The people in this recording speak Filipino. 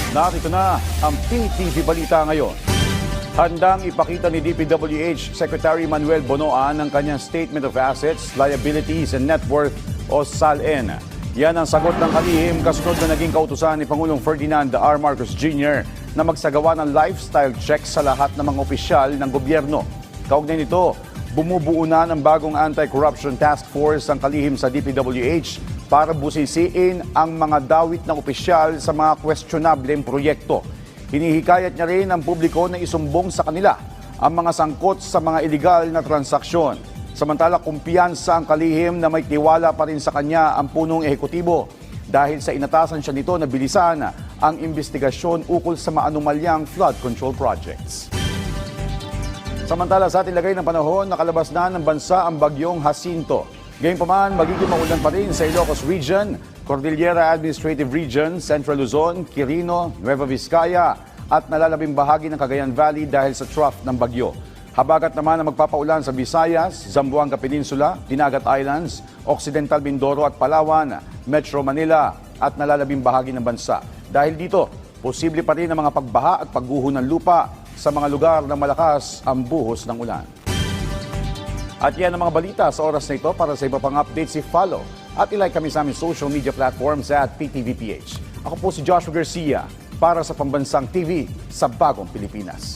Narito na ang PTV Balita ngayon. Handang ipakita ni DPWH Secretary Manuel Bonoan ang kanyang Statement of Assets, Liabilities and Net Worth o SALN. Yan ang sagot ng kalihim kasunod na naging kautusan ni Pangulong Ferdinand R. Marcos Jr. na magsagawa ng lifestyle check sa lahat ng mga opisyal ng gobyerno. Kaugnay nito, bumubuo na ng bagong Anti-Corruption Task Force ang kalihim sa DPWH para busisiin ang mga dawit ng opisyal sa mga questionableng proyekto. Hinihikayat niya rin ang publiko na isumbong sa kanila ang mga sangkot sa mga iligal na transaksyon. Samantala, kumpiyansa ang kalihim na may tiwala pa rin sa kanya ang punong ehekutibo dahil sa inatasan siya nito na bilisan ang investigasyon ukol sa maanumalyang flood control projects. Samantala, sa ating lagay ng panahon, nakalabas na ng bansa ang bagyong Jacinto. Gayunpaman, magiging maulan pa rin sa Ilocos Region, Cordillera Administrative Region, Central Luzon, Quirino, Nueva Vizcaya at nalalabing bahagi ng Cagayan Valley dahil sa trough ng bagyo. Habagat naman ang magpapaulan sa Visayas, Zamboanga Peninsula, Dinagat Islands, Occidental Mindoro at Palawan, Metro Manila at nalalabing bahagi ng bansa. Dahil dito, posible pa rin ang mga pagbaha at pagguho ng lupa sa mga lugar na malakas ang buhos ng ulan. At yan ang mga balita sa oras na ito. Para sa iba pang updates, i-follow at ilike kami sa aming social media platforms at PTVPH. Ako po si Joshua Garcia para sa Pambansang TV sa Bagong Pilipinas.